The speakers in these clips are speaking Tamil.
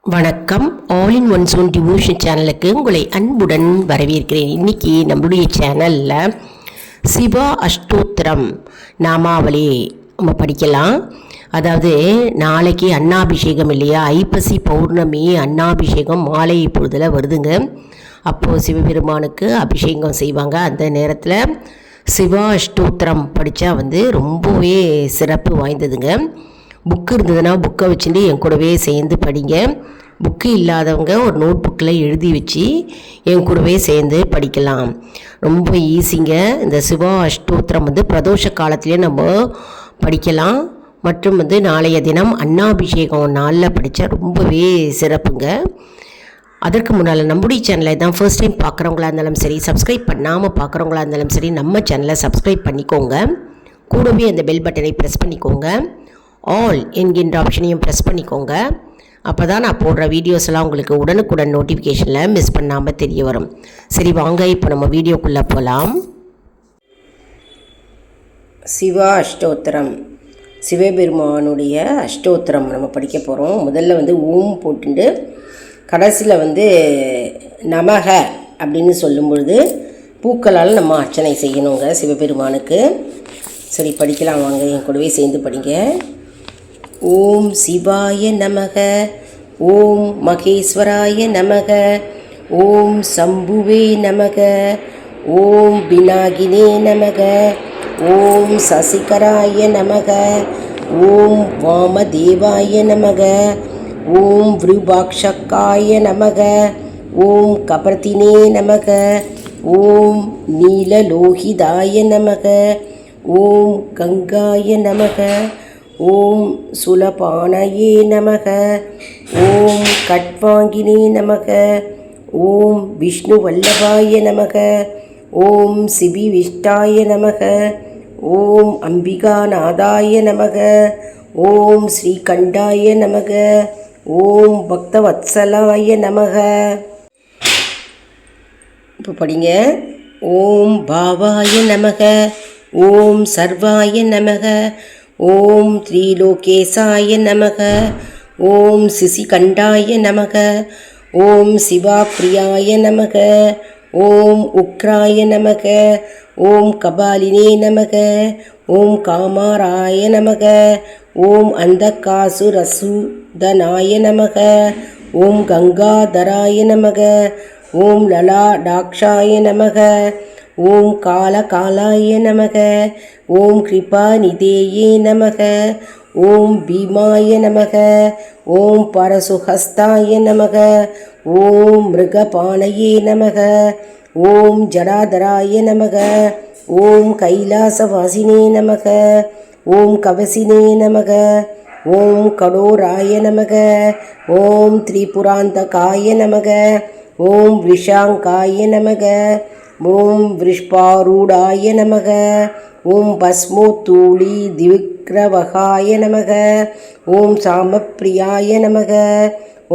வணக்கம். All in one zone devotion சேனலுக்கு உங்களை அன்புடன் வரவேற்கிறேன். இன்றைக்கி நம்மளுடைய சேனலில் சிவா அஷ்டோத்திரம் நாமாவளி நம்ம படிக்கலாம். அதாவது நாளைக்கு அன்னாபிஷேகம் இல்லையா, ஐப்பசி பௌர்ணமி அன்னாபிஷேகம் மாலை பொழுதில் வருதுங்க. அப்போது சிவபெருமானுக்கு அபிஷேகம் செய்வாங்க. அந்த நேரத்தில் சிவா அஷ்டோத்திரம் படித்தா ரொம்பவே சிறப்பு வாய்ந்ததுங்க. புக்கு இருந்ததுன்னா புக்கை வச்சுட்டு என் கூடவே சேர்ந்து படிங்க. புக்கு இல்லாதவங்க ஒரு நோட் புக்கில் எழுதி வச்சு என் கூடவே சேர்ந்து படிக்கலாம். ரொம்ப ஈஸிங்க. இந்த சிவா அஷ்டோத்திரம் பிரதோஷ காலத்திலே நம்ம படிக்கலாம். மற்றும் நாளைய தினம் அன்னாபிஷேகம் நாளில் படித்தா ரொம்பவே சிறப்புங்க. அதற்கு முன்னால் நம்முடைய சேனலை தான் ஃபர்ஸ்ட் டைம் பார்க்குறவங்களா இருந்தாலும் சரி, சப்ஸ்கிரைப் பண்ணாமல் பார்க்குறவங்களா இருந்தாலும் சரி, நம்ம சேனலை சப்ஸ்கிரைப் பண்ணிக்கோங்க. கூடவே அந்த பெல் பட்டனை ப்ரெஸ் பண்ணிக்கோங்க. ஆல் என்கின்ற ஆப்ஷனையும் ப்ரெஸ் பண்ணிக்கோங்க. அப்போ தான் நான் போடுற வீடியோஸ் எல்லாம் உங்களுக்கு உடனுக்குடன் நோட்டிஃபிகேஷனில் மிஸ் பண்ணாமல் தெரிய வரும். சரி வாங்க, இப்போ நம்ம வீடியோக்குள்ளே போகலாம். சிவா அஷ்டோத்திரம், சிவபெருமானுடைய அஷ்டோத்திரம் நம்ம படிக்க போகிறோம். முதல்ல ஓம் போட்டுண்டு கடைசியில் நமக அப்படின்னு சொல்லும் பொழுது பூக்களால் நம்ம அர்ச்சனை செய்யணுங்க சிவபெருமானுக்கு. சரி படிக்கலாம் வாங்க, என் கூடவே சேர்ந்து படிங்க. ஓம் சிவாய நமக, ஓம் மகேஸ்வராய நமக, ஓம் சம்புவே நமக, ஓம் பினாகினே நமக, ஓம் சசிகராய நமக, ஓம் வாமதேவாய நமக, ஓம் விருபாக்ஷக்காய நமக, ஓம் கபர்தினே நமக, ஓம் நீலலோகிதாய நமக, ஓம் கங்காய நமக, ஓம் சுலபானயே நமக, ஓம் கட்வாங்கினே நமக, ஓம் விஷ்ணு வல்லபாய நமக, ஓம் சிபி விஷ்டாய நமக, ஓம் அம்பிகாநாதாய நமக, ஓம் ஸ்ரீகண்டாய நமக, ஓம் பக்தவத்சலாய நமக. இப்போ படிங்க. ஓம் பாவாய நமக, ஓம் சர்வாய நமக, ஓம் த்ரீலோகேசாய நமக, ஓம் சிசிகண்டாய நமக, ஓம் சிவாப்ரியாய நமக, ஓம் உக்ராய நமக, ஓம் கபாலினே நமக, ஓம் காமாராய நமக, ஓம் அந்தகாசுரசூதனாய நமக, ஓம் கங்காதராய நமக, ஓம் லலாடாக்ஷாய நமக, ஓம் காலகாலாய நமக, ஓம் கிருபாநிதேயே நமக, ஓம் பீமாய நமக, ஓம் பரசுஹஸ்தாய நமக, ஓம் மிருகபானயே நமக, ஓம் ஜடாதராய நமக, ஓம் கைலாசவாசினே நமக, ஓம் கவசினே நமக, ஓம் கடோராய நமக, ஓம் திரிபுராந்தகாய நமக, ஓம் விஷாங்காய நமக, ஓம் விருஷ்பாரூடாய நமக, ஓம் பஸ்மோத்தூளி திவிக்ரவகாய நமக, ஓம் சாமப்பிரியாய நமக,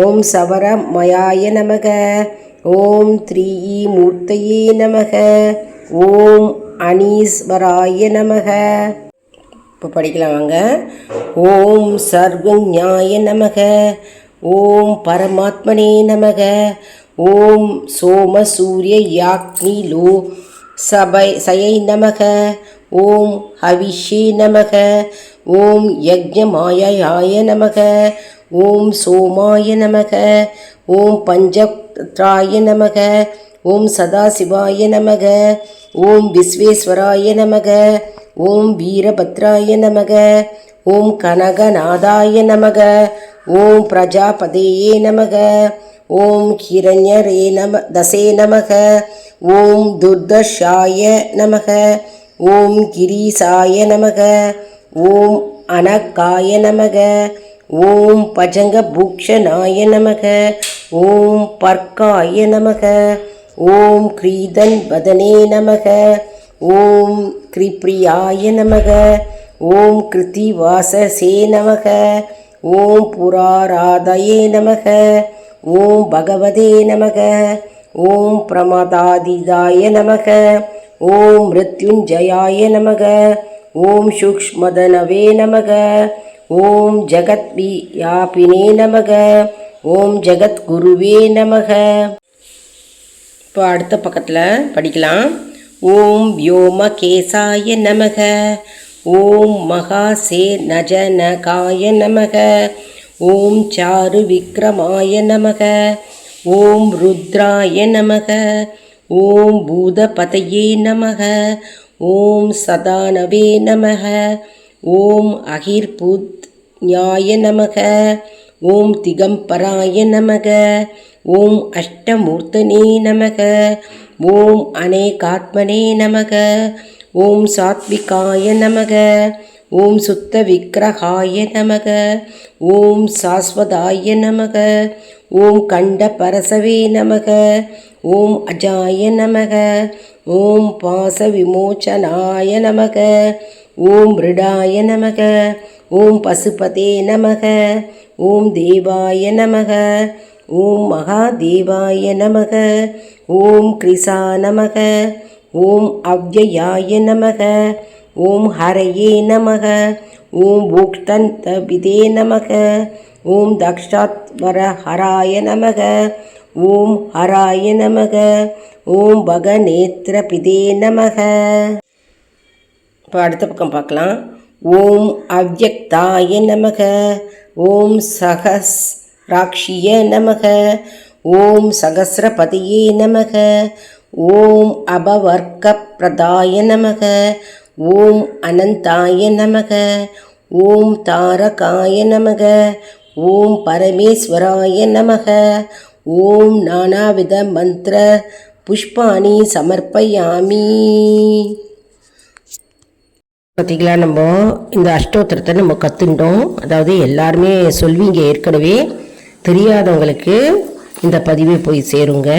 ஓம் சவரமயாய நமக, ஓம் த்ரீமூர்த்தயே நமக, ஓம் அனீஸ்வராய நமக. இப்போ படிக்கலாம் வாங்க. ஓம் சர்வஞாய நமக, ஓம் பரமாத்மனே நமக, ஓம் சோம சூரிய யாக்னி லோ சயை நமக, ஓம் ஹவிஷே நமக, ஓம் யஜ்ஞமாயாய நமக, ஓம் சோமாய நமக, ஓம் பஞ்சத்ராய நமக, ஓம் சதாசிவாய நமக, ஓம் விஸ்வேஸ்வராய நமக, ஓம் வீரபத்ராய நமக, ஓம் கனகநாதாய நமக, ஓம் பிரஜாபதேயே நமக, ஓம் ஹிரண்யரே தசே நமக, ஓம் துர்தர்ஷாய நமக, ஓம் கிரீசாய நமக, ஓம் அனகாய நமக, ஓம் பஜங்கபூக்ஷணாய நமக, ஓம் பர்க்காய நமக, ஓம் கிரீதன் வதனே நமக, ஓம் கிரிப்ரியாய நமக, ஓம் கிருத்திவாசசே நமக, ஓம் புராராதயே நமக, ஓம் பகவதே நமக, ஓம் பிரமதாதிதாய நமக, ஓம் மிருத்யுஞ்சயாய நமக, ஓம் சூக்ஷ்மதனவே நமக, ஓம் ஜகத்வியாபினே நமக, ஓம் ஜெகத்குருவே நமக. இப்போ அடுத்த பக்கத்தில் படிக்கலாம். ஓம் வியோமகேசாய நமக. ஓம் மகாசே நஜனகாய நமக. ஓம் சாரு விக்ரமாய நமக. ஓம் ருத்ராய நமக. ஓம் பூதபதயே நமக. ஓம் சதானவே நமக. ஓம் அகிர்புத்யாய நமக. ஓம் திகம்பராய நமக. ஓம் அஷ்டமூர்த்தனே நமக. ஓம் அநேகாத்மனே நமக. ஓம் சாத்விகாய நமக. ஓம் சுத்த விக்கிரகாய நமக. ஓம் சாஸ்வதாய நமக. ஓம் கண்ட பரசவே நமக. ஓம் அஜாய நமக. ஓம் பாச விமோச்சனாய நமக. ஓம் ரிடாய நமக. ஓம் பசுபதே நமக. ஓம் தேவாய நமக. ஓம் மகாதேவாய நமக. ஓம் கிருசா நமக. ஓம் அவ்யயாய நமக. ஓம் ஹரயே நமக. ஓம் பூக்தந்தவிதே நமக. ஓம் தக்ஷாத்வர ஹராய நமக. ஓம் ஹராய நமக. ஓம் பகநேத்ரபிதே நமக. இப்போ அடுத்த பக்கம் பார்க்கலாம். ஓம் அவ்யக்தாய நமக. ஓம் சகஸ்ராக்ஷிய நமக. ஓம் சகஸ்ரபதியே நமக. ஓம் அபவர்க்க பிரதாய நமக. ஓம் அனந்தாய நமக. ஓம் தாரகாய நமக. ஓம் பரமேஸ்வராய நமக. ஓம் நானாவித மந்திர புஷ்பாணி சமர்ப்பயாமி. பார்த்திங்களா, நம்ம இந்த அஷ்டோத்திரத்தை நம்ம கற்றுட்டோம். அதாவது எல்லாருமே சொல்வீங்க, ஏற்கனவே தெரியாதவங்களுக்கு இந்த பதிவு போய் சேருங்க.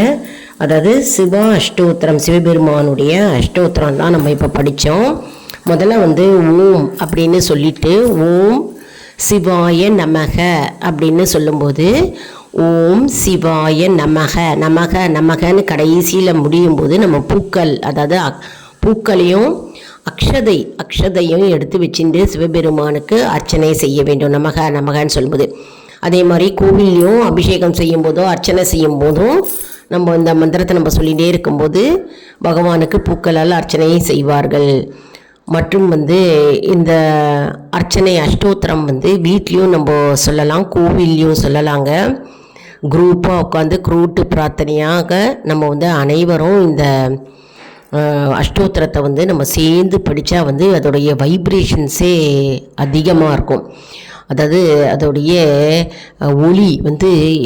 அதாவது சிவா அஷ்டோத்திரம், சிவபெருமானுடைய அஷ்டோத்திரம் தான் நம்ம இப்போ படித்தோம். முதல்ல ஓம் அப்படின்னு சொல்லிட்டு ஓம் சிவாய நமக அப்படின்னு சொல்லும்போது ஓம் சிவாய நமக நமக நமகன்னு கடைசியில் முடியும் போது நம்ம பூக்கள், அதாவது பூக்களையும் அக்ஷதையும் எடுத்து வச்சுட்டு சிவபெருமானுக்கு அர்ச்சனை செய்ய வேண்டும். நமக நமகன்னு சொல்லும்போது, அதே மாதிரி கோவில்லையும் அபிஷேகம் செய்யும் போதோ அர்ச்சனை செய்யும் போதும் நம்ம இந்த மந்திரத்தை நம்ம சொல்லிகிட்டே இருக்கும்போது பகவானுக்கு பூக்களால் அர்ச்சனை செய்வார்கள். மற்றும் இந்த அர்ச்சனை அஷ்டோத்திரம் வீட்லேயும் நம்ம சொல்லலாம், கோவில்லையும் சொல்லலாங்க. குரூப்பாக உட்காந்து கூட்டு பிரார்த்தனையாக நம்ம அனைவரும் இந்த அஷ்டோத்திரத்தை நம்ம சேர்ந்து படித்தா அதோடைய வைப்ரேஷன்ஸே அதிகமாக இருக்கும். அதாவது அதோடைய ஒளி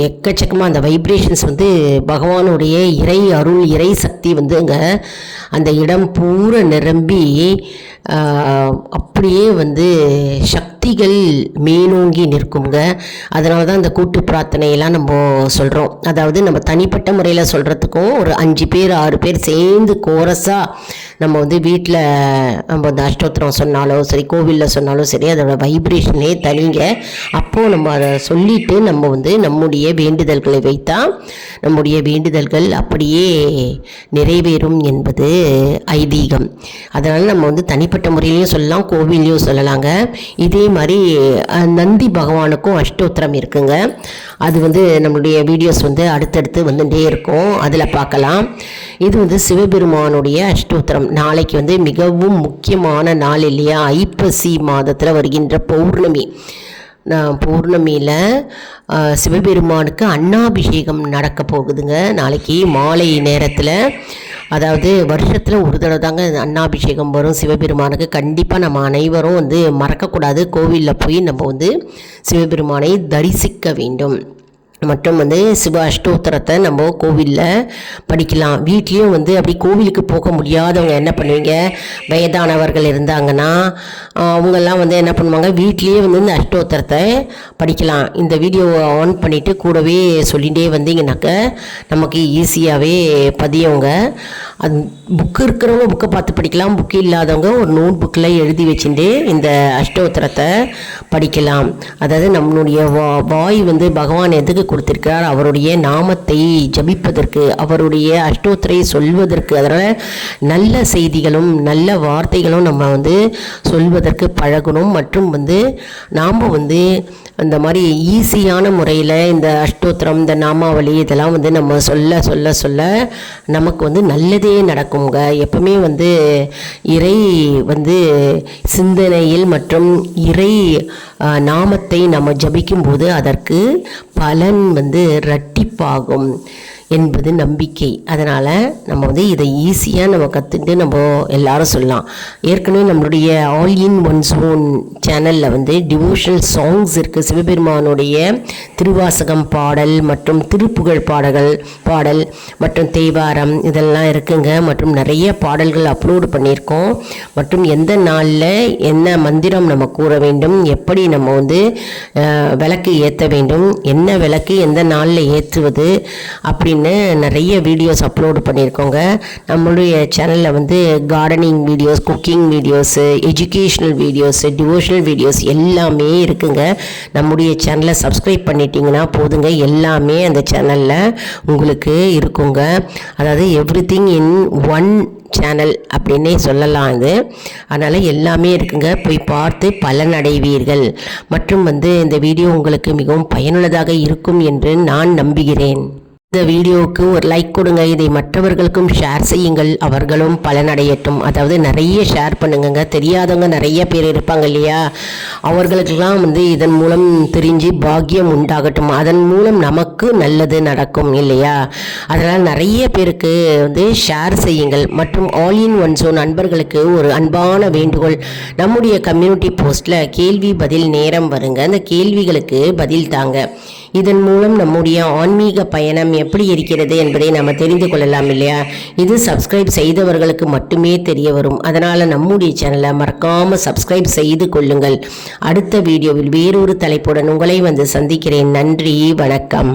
எக்கச்சக்கமாக அந்த வைப்ரேஷன்ஸ் பகவானுடைய இறை அருள் இறை சக்தி அங்கே அந்த இடம் பூரா நிரம்பி அப்படியே சக்திகள் மேலோங்கி நிற்குங்க. அதனால தான் இந்த கூட்டு பிரார்த்தனையெல்லாம் நம்ம சொல்கிறோம். அதாவது நம்ம தனிப்பட்ட முறையில் சொல்கிறதுக்கும் ஒரு 5 பேர் 6 பேர் சேர்ந்து கோரஸாக நம்ம வீட்டில் நம்ம இந்த அஷ்டோத்திரம் சொன்னாலும் சரி, கோவிலில் சொன்னாலும் சரி, அதோட வைப்ரேஷனே தனிங்க. அப்போது நம்ம அதை சொல்லிவிட்டு நம்ம நம்முடைய வேண்டுதல்களை வைத்தால் நம்முடைய வேண்டுதல்கள் அப்படியே நிறைவேறும் என்பது ஐதீகம். அதனால் நம்ம தனிப்பட்ட முறையிலையும் சொல்லலாம், கோவிலையும் சொல்லலாங்க. இதே மாதிரி நந்தி பகவானுக்கும் அஷ்டோத்திரம் இருக்குங்க. அது நம்மளுடைய வீடியோஸ் அடுத்தடுத்து வந்துட்டே இருக்கும், அதில் பார்க்கலாம். இது சிவபெருமானுடைய அஷ்டோத்திரம். நாளைக்கு மிகவும் முக்கியமான நாள் இல்லையா, ஐப்பசி மாதத்தில் வருகின்ற பௌர்ணமி. பௌர்ணமியில் சிவபெருமானுக்கு அன்னாபிஷேகம் நடக்க போகுதுங்க நாளைக்கு மாலை நேரத்தில். அதாவது வருஷத்தில் ஒரு தடவை தாங்க அன்னாபிஷேகம் வரும் சிவபெருமானுக்கு. கண்டிப்பாக நம்ம அனைவரும் மறக்கக்கூடாது. கோவிலில் போய் நம்ம சிவபெருமானை தரிசிக்க வேண்டும். மற்றும் சிவ அஷ்டோத்திரத்தை நம்ம கோவிலில் படிக்கலாம். வீட்லேயும் அப்படி கோவிலுக்கு போக முடியாதவங்க என்ன பண்ணுவீங்க, வயதானவர்கள் இருந்தாங்கன்னா அவங்கெல்லாம் என்ன பண்ணுவாங்க, வீட்லேயே இந்த அஷ்டோத்திரத்தை படிக்கலாம். இந்த வீடியோவை ஆன் பண்ணிவிட்டு கூடவே சொல்லிகிட்டே வந்தீங்கன்னாக்க நமக்கு ஈஸியாகவே பதியவங்க. அது புக்கு இருக்கிறவங்க புக்கை பார்த்து படிக்கலாம், புக்கு இல்லாதவங்க ஒரு நோட் புக்கில் எழுதி வச்சுட்டு இந்த அஷ்டோத்திரத்தை படிக்கலாம். அதாவது நம்மளுடைய வாய் பகவான் எதுக்கு கொடுத்திருக்கிறார், அவருடைய நாமத்தை ஜபிப்பதற்கு, அவருடைய அஷ்டோத்திரை சொல்வதற்கு. அதனால் நல்ல செய்திகளும் நல்ல வார்த்தைகளும் நம்ம சொல்வதற்கு பழகணும். மற்றும் நாம் அந்த மாதிரி ஈஸியான முறையில் இந்த அஷ்டோத்திரம், இந்த நாமாவளி இதெல்லாம் வந்து நம்ம சொல்ல சொல்ல சொல்ல நமக்கு வந்து நல்லதே நடக்குங்க. எப்பவுமே வந்து இறை வந்து சிந்தனையில் மற்றும் இறை நாமத்தை நம்ம ஜபிக்கும்போது அதற்கு பலன் வந்து இரட்டிப்பாகும் என்பது நம்பிக்கை. அதனால் நம்ம வந்து இதை ஈஸியாக நம்ம கற்றுட்டு நம்ம எல்லாரும் சொல்லலாம். ஏற்கனவே நம்மளுடைய ஆல் இன் ஒன் ஜோன் சேனலில் வந்து டிவோஷனல் சாங்ஸ் இருக்குது. சிவபெருமானுடைய திருவாசகம் பாடல் மற்றும் திருப்புகழ் பாடல் மற்றும் தேவாரம் இதெல்லாம் இருக்குங்க. மற்றும் நிறைய பாடல்கள் அப்லோடு பண்ணியிருக்கோம். மற்றும் எந்த நாளில் என்ன மந்திரம் நம்ம கூற வேண்டும், எப்படி நம்ம வந்து விளக்கு ஏற்ற வேண்டும், என்ன விளக்கு எந்த நாளில் ஏற்றுவது அப்படின்னு நிறைய வீடியோஸ் அப்லோடு பண்ணியிருக்கோங்க. நம்மளுடைய சேனலில் வந்து gardening videos, cooking videos, educational videos, devotional videos எல்லாமே இருக்குங்க. நம்முடைய சேனலை சப்ஸ்கிரைப் பண்ணிட்டீங்கன்னா போதுங்க, எல்லாமே அந்த சேனலில் உங்களுக்கு இருக்குங்க. அதாவது எவ்ரிதிங் இன் ஒன் சேனல் அப்படின்னே சொல்லலாம் இது. அதனால் எல்லாமே இருக்குங்க, போய் பார்த்து பலனடைவீர்கள். மற்றும் வந்து இந்த வீடியோ உங்களுக்கு மிகவும் பயனுள்ளதாக இருக்கும் என்று நான் நம்புகிறேன். இந்த வீடியோவுக்கு ஒரு லைக் கொடுங்க. இதை மற்றவர்களுக்கும் ஷேர் செய்யுங்கள், அவர்களும் பலனடையட்டும். அதாவது நிறைய ஷேர் பண்ணுங்க. தெரியாதவங்க நிறைய பேர் இருப்பாங்க இல்லையா, அவர்களுக்கெல்லாம் வந்து இதன் மூலம் தெரிஞ்சு பாக்கியம் உண்டாகட்டும், அதன் மூலம் நமக்கு நல்லது நடக்கும் இல்லையா. அதனால் நிறைய பேருக்கு வந்து ஷேர் செய்யுங்கள். மற்றும் ஆல் இன் ஒன் ஜோன் நண்பர்களுக்கு ஒரு அன்பான வேண்டுகோள், நம்முடைய கம்யூனிட்டி போஸ்ட்டில் கேள்வி பதில் நேரம் வருங்க. அந்த கேள்விகளுக்கு பதில் தாங்க. இதன் மூலம் நம்முடைய ஆன்மீக பயணம் எப்படி இருக்கிறது என்பதை நம்ம தெரிந்து கொள்ளலாம் இல்லையா. இது சப்ஸ்கிரைப் செய்தவர்களுக்கு மட்டுமே தெரிய வரும். அதனால் நம்முடைய சேனலை மறக்காமல் சப்ஸ்கிரைப் செய்து கொள்ளுங்கள். அடுத்த வீடியோவில் வேறொரு தலைப்புடன் உங்களை வந்து சந்திக்கிறேன். நன்றி, வணக்கம்.